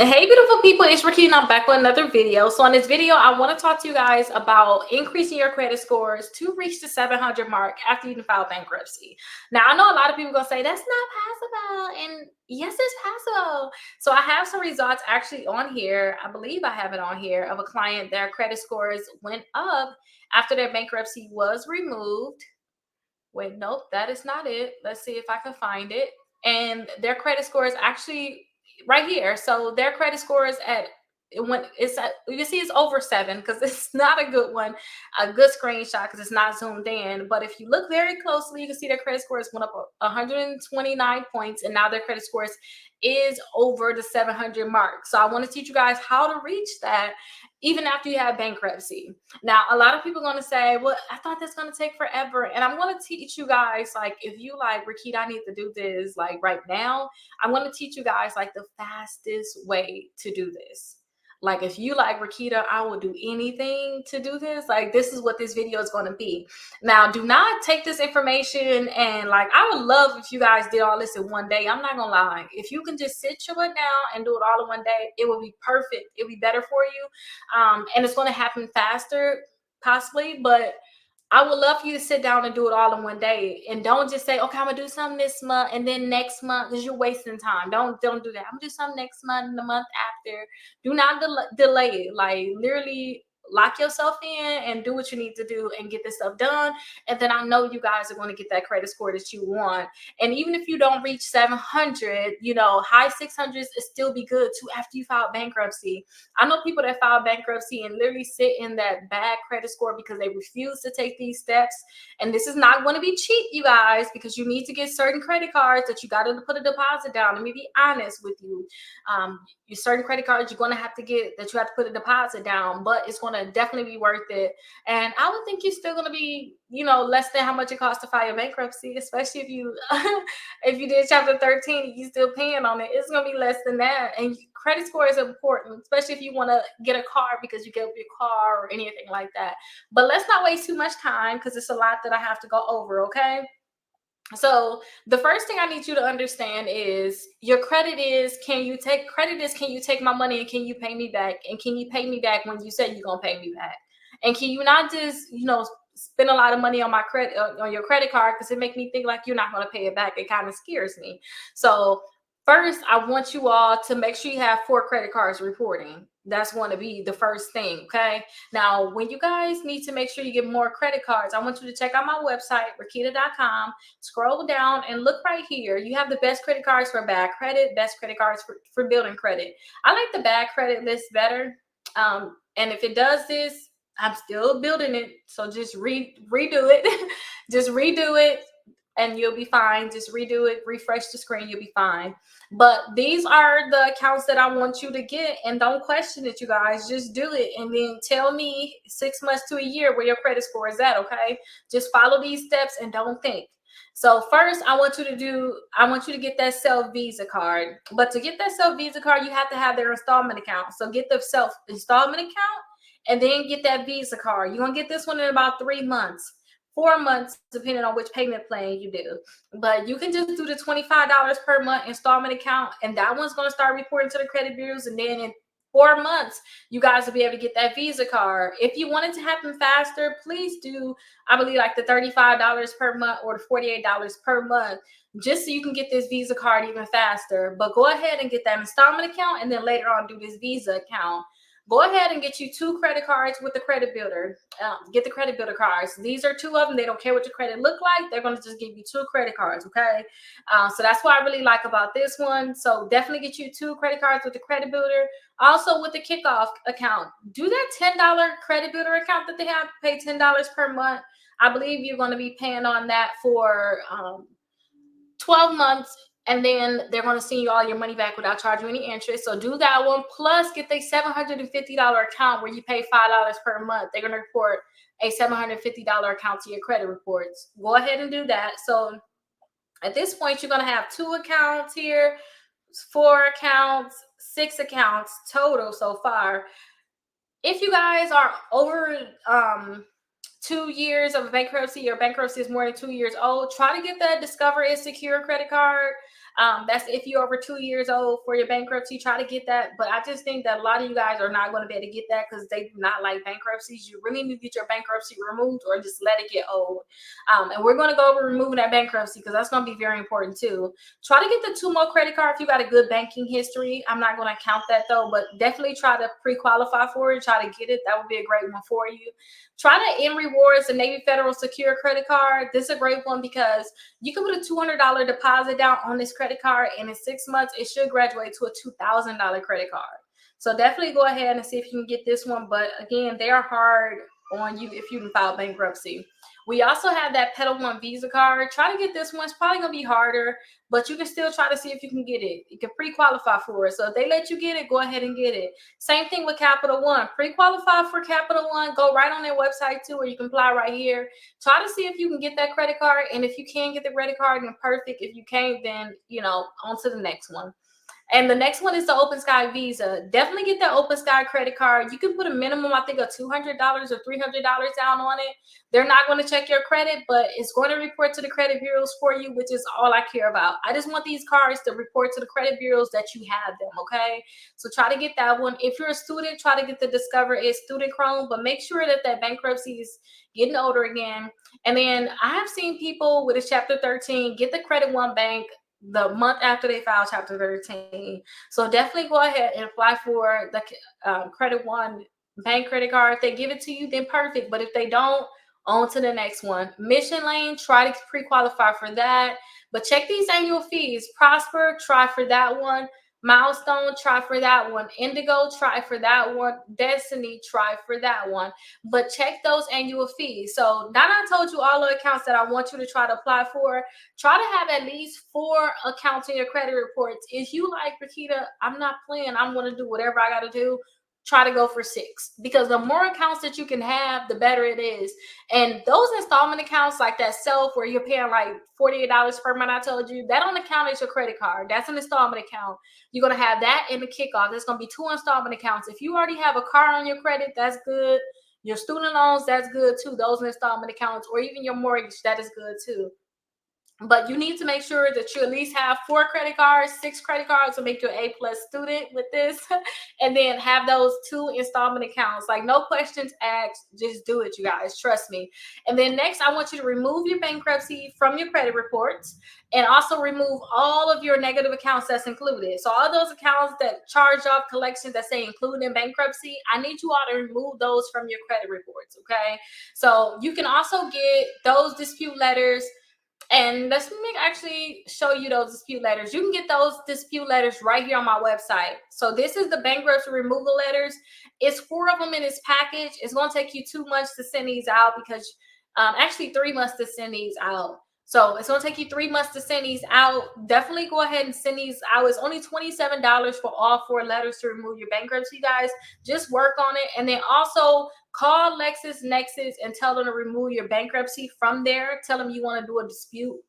Hey beautiful people, it's Rickita and I'm back with another video. So in this video, I want to talk to you guys about increasing your credit scores to reach the 700 mark after you file bankruptcy. Now, I know a lot of people are going to say that's not possible, and yes, it's possible. So I have some results actually on here. I believe I have it on here of a client. Their credit scores went up after their bankruptcy was removed. Wait, nope, that is not it. Let's see if I can find it. And their credit score is actually right here. So their credit score is at when it's at, you can see it's over 7 because it's not a good one, a good screenshot because it's not zoomed in. But if you look very closely, you can see their credit scores went up 129 points, and now their credit scores is over the 700 mark. So I want to teach you guys how to reach that even after you have bankruptcy. Now, a lot of people are going to say, well, I thought that's going to take forever. And I'm going to teach you guys, like, if you like, Rickita, I need to do this like right now, I'm going to teach you guys like the fastest way to do this. Like, if you like, Rickita, I will do anything to do this. Like, this is what this video is going to be. Now, do not take this information and like, I would love if you guys did all this in one day. I'm not going to lie. If you can just sit your butt down and do it all in one day, it will be perfect. It'll be better for you. And it's going to happen faster, possibly, but I would love for you to sit down and do it all in one day, and don't just say, okay, I'm gonna do something this month and then next month, because you're wasting time. Don't do that. I'm gonna do something next month and the month after. Do not delay it. Like, literally lock yourself in and do what you need to do and get this stuff done. And then I know you guys are going to get that credit score that you want. And even if you don't reach 700, high 600s is still be good too after you file bankruptcy. I know people that file bankruptcy and literally sit in that bad credit score because they refuse to take these steps. And this is not going to be cheap, you guys, because you need to get certain credit cards that you got to put a deposit down. Let me be honest with you. Your certain credit cards you're going to have to get that you have to put a deposit down, but it's going to definitely be worth it. And I would think you're still going to be, less than how much it costs to file bankruptcy, especially if you if you did chapter 13, you still paying on it. It's going to be less than that. And credit score is important, especially if you want to get a car because you get your car or anything like that. But let's not waste too much time because it's a lot that I have to go over, okay? So the first thing I need you to understand is your credit is, can you take my money and can you pay me back? And can you pay me back when you say you're going to pay me back? And can you not just, spend a lot of money on my credit, on your credit card, because it makes me think like you're not going to pay it back. It kind of scares me. So first, I want you all to make sure you have 4 credit cards reporting. That's going to be the first thing, okay? Now, when you guys need to make sure you get more credit cards, I want you to check out my website, Rickita.com. Scroll down and look right here. You have the best credit cards for bad credit, best credit cards for building credit. I like the bad credit list better. And if it does this, I'm still building it. So just redo it. Just redo it and you'll be fine. Just redo it, refresh the screen, you'll be fine. But these are the accounts that I want you to get, and don't question it, you guys. Just do it, and then tell me 6 months to a year where your credit score is at, okay? Just follow these steps and don't think. So first, I want you to get that self Visa card. But to get that self Visa card, you have to have their installment account. So get the self installment account and then get that Visa card. You're gonna get this one in about 3 months. 4 months, depending on which payment plan you do. But you can just do the $25 per month installment account, and that one's going to start reporting to the credit bureaus. And then in 4 months, you guys will be able to get that Visa card. If you want it to happen faster, please do, I believe, like the $35 per month or the $48 per month, just so you can get this Visa card even faster. But go ahead and get that installment account, and then later on do this Visa account. Go ahead and get you 2 credit cards with the credit builder. Get the credit builder cards. These are 2 of them. They don't care what your credit look like. They're going to just give you 2 credit cards, okay? So that's what I really like about this one. So definitely get you 2 credit cards with the credit builder. Also with the kickoff account, do that $10 credit builder account that they have. Pay $10 per month. I believe you're going to be paying on that for 12 months. And then they're going to send you all your money back without charging you any interest. So do that one. Plus, get the $750 account where you pay $5 per month. They're going to report a $750 account to your credit reports. Go ahead and do that. So at this point, you're going to have 2 accounts here, 4 accounts, 6 accounts total so far. If you guys are over 2 years of bankruptcy, your bankruptcy is more than 2 years old, try to get that Discover is Secure credit card. That's if you're over 2 years old for your bankruptcy, try to get that. But I just think that a lot of you guys are not going to be able to get that because they do not like bankruptcies. You really need to get your bankruptcy removed or just let it get old. And we're going to go over removing that bankruptcy because that's going to be very important too. Try to get the 2 more credit card if you got a good banking history. I'm not going to count that though, but definitely try to pre-qualify for it. Try to get it. That would be a great one for you. Try to end rewards the Navy Federal Secure credit card. This is a great one because you can put a $200 deposit down on this credit card, and in 6 months, it should graduate to a $2,000 credit card. So definitely go ahead and see if you can get this one. But again, they are hard on you if you can file bankruptcy. We also have that Pedal One Visa card. Try to get this one. It's probably going to be harder, but you can still try to see if you can get it. You can pre-qualify for it. So if they let you get it, go ahead and get it. Same thing with Capital One. Pre-qualify for Capital One. Go right on their website too, or you can apply right here. Try to see if you can get that credit card. And if you can get the credit card, then perfect. If you can't, then, on to the next one. And the next one is the Open Sky Visa. Definitely get that Open Sky credit card. You can put a minimum, I think, of $200 or $300 down on it. They're not going to check your credit, but it's going to report to the credit bureaus for you, which is all I care about. I just want these cards to report to the credit bureaus that you have them, okay? So try to get that one. If you're a student, try to get the Discover Ed Student Chrome, but make sure that bankruptcy is getting older again. And then I have seen people with a Chapter 13 get the Credit One Bank the month after they file Chapter 13. So definitely go ahead and apply for the Credit One bank credit card. If they give it to you, then perfect. But if they don't, on to the next one. Mission Lane, try to pre-qualify for that. But check these annual fees. Prosper, try for that one. Milestone, try for that one. Indigo, try for that one. Destiny, try for that one. But check those annual fees. So now I told you all the accounts that I want you to try to apply for. Try to have at least 4 accounts in your credit reports. If you like, Rickita, I'm not playing. I'm going to do whatever I got to do. Try to go for 6, because the more accounts that you can have, the better it is. And those installment accounts like that self where you're paying like $48 per month, I told you, that don't account as your credit card. That's an installment account. You're going to have that in the kickoff. There's going to be 2 installment accounts. If you already have a car on your credit, that's good. Your student loans, that's good too. Those installment accounts, or even your mortgage, that is good too. But you need to make sure that you at least have 4 credit cards, 6 credit cards to make you an A+ student with this. And then have those 2 installment accounts. Like, no questions asked. Just do it, you guys. Trust me. And then next, I want you to remove your bankruptcy from your credit reports, and also remove all of your negative accounts that's included. So all those accounts that charge off collections that say included in bankruptcy, I need you all to remove those from your credit reports, okay? So you can also get those dispute letters. And let me actually show you those dispute letters. You can get those dispute letters right here on my website. So this is the bankruptcy removal letters. It's 4 of them in this package. It's going to take you 2 months to send these out, because actually 3 months to send these out. So it's going to take you 3 months to send these out. Definitely go ahead and send these out. It's only $27 for all 4 letters to remove your bankruptcy, guys. Just work on it. And then also call LexisNexis and tell them to remove your bankruptcy from there. Tell them you want to do a dispute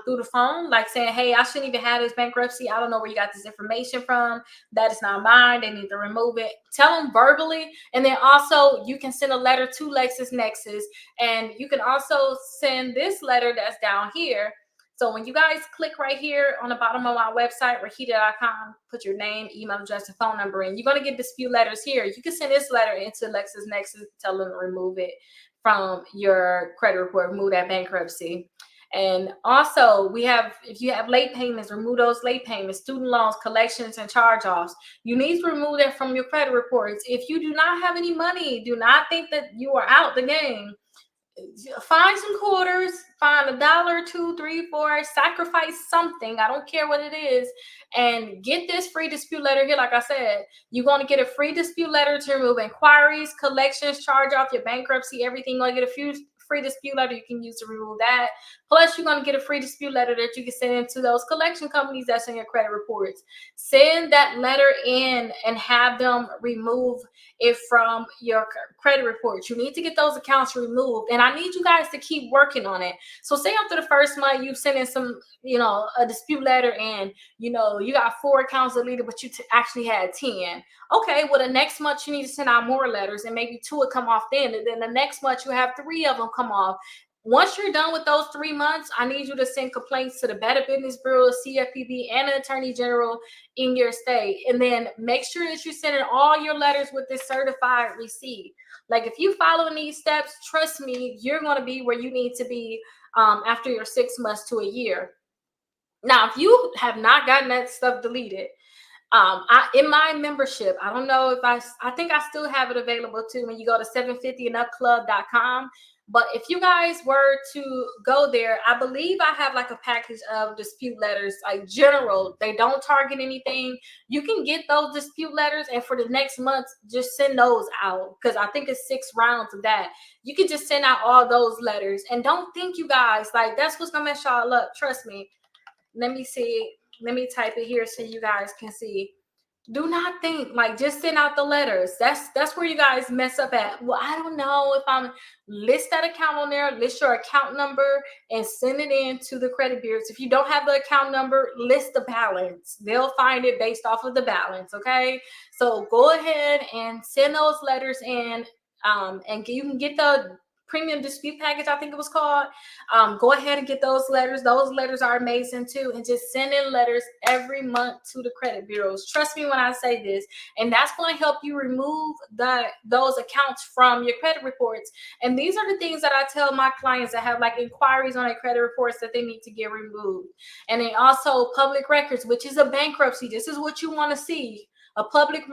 through the phone, like saying, hey, I shouldn't even have this bankruptcy. I don't know where you got this information from. That is not mine. They need to remove it. Tell them verbally. And then also you can send a letter to LexisNexis, and you can also send this letter that's down here. So when you guys click right here on the bottom of my website, Rickita.com, put your name, email address, and phone number in. You're going to get dispute letters here. You can send this letter into LexisNexis, tell them to remove it from your credit report, remove that bankruptcy. And also, if you have late payments, remove those late payments, student loans, collections, and charge-offs. You need to remove that from your credit reports. If you do not have any money, do not think that you are out the game. Find some quarters, find $1, $2, $3, $4, sacrifice something. I don't care what it is, and get this free dispute letter here. Like I said, you're going to get a free dispute letter to remove inquiries, collections, charge off your bankruptcy, everything. You're going to get a free dispute letter you can use to remove that. Plus, you're going to get a free dispute letter that you can send into those collection companies that's in your credit reports. Send that letter in and have them remove it from your credit reports. You need to get those accounts removed, and I need you guys to keep working on it. So say after the first month you send in some, a dispute letter, and you got 4 accounts deleted, but you actually had 10. Okay, well, the next month you need to send out more letters, and maybe 2 will come off then, and then the next month you have 3 of them come off. Once you're done with those 3 months, I need you to send complaints to the Better Business Bureau, CFPB, and the Attorney General in your state. And then make sure that you're sending all your letters with this certified receipt. Like, if you following these steps, trust me, you're going to be where you need to be after your 6 months to a year. Now, if you have not gotten that stuff deleted, in my membership, I don't know if I think I still have it available too when you go to 750andupclub.com. But if you guys were to go there, I believe I have like a package of dispute letters, like general. They don't target anything. You can get those dispute letters, and for the next month, just send those out, because I think it's 6 rounds of that. You can just send out all those letters, and don't think, you guys, like that's what's gonna mess y'all up. Trust me. Let me see. Let me type it here so you guys can see. Do not think, like, just send out the letters. That's where you guys mess up at. Well, I don't know if I'm list that account on there, list your account number, and send it in to the credit bureaus. If you don't have the account number, list the balance. They'll find it based off of the balance. Okay, so go ahead and send those letters in, and you can get the premium dispute package, I think it was called. Go ahead and get those letters. Those letters are amazing too. And just send in letters every month to the credit bureaus. Trust me when I say this. And that's going to help you remove those accounts from your credit reports. And these are the things that I tell my clients that have like inquiries on their credit reports that they need to get removed. And then also public records, which is a bankruptcy. This is what you want to see. A public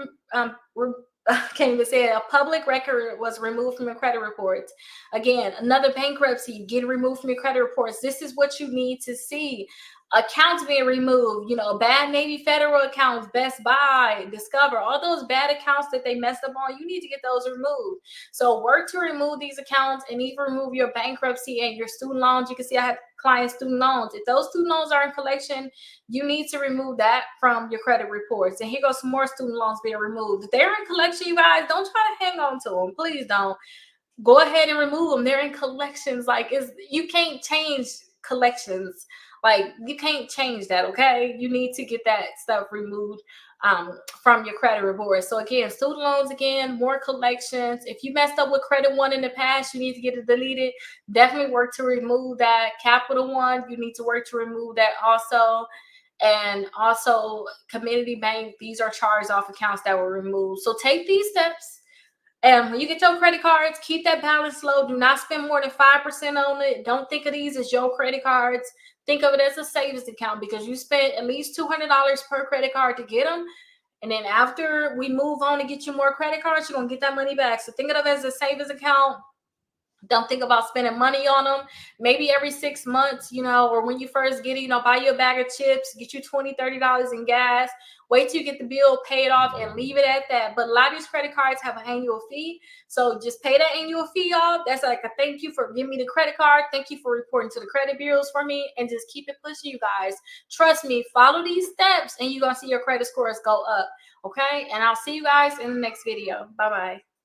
I can't even say it. A public record was removed from your credit reports. Again, another bankruptcy, get removed from your credit reports. This is what you need to see. Accounts being removed, Bad Navy Federal accounts, Best Buy, Discover, all those bad accounts that they messed up on, you need to get those removed. So work to remove these accounts, and even remove your bankruptcy and your student loans. You can see I have client student loans. If those student loans are in collection, you need to remove that from your credit reports. And here goes some more student loans being removed. If they're in collection, you guys, don't try to hang on to them. Please don't. Go ahead and remove them. They're in collections. Like, you can't change collections. Like, you can't change that, okay? You need to get that stuff removed from your credit report. So again, student loans, again, more collections. If you messed up with Credit One in the past, you need to get it deleted. Definitely work to remove that. Capital One, you need to work to remove that also. And also Community Bank, these are charged off accounts that were removed. So take these steps. And when you get your credit cards, keep that balance low. Do not spend more than 5% on it. Don't think of these as your credit cards. Think of it as a savings account, because you spent at least $200 per credit card to get them. And then after we move on to get you more credit cards, you're going to get that money back. So think of it as a savings account. Don't think about spending money on them. Maybe every 6 months, or when you first get it, buy you a bag of chips, get you $20, $30 in gas. Wait till you get the bill paid off and leave it at that. But a lot of these credit cards have an annual fee. So just pay that annual fee off. That's like a thank you for giving me the credit card. Thank you for reporting to the credit bureaus for me. And just keep it pushing, you guys. Trust me, follow these steps and you're going to see your credit scores go up. Okay? And I'll see you guys in the next video. Bye-bye.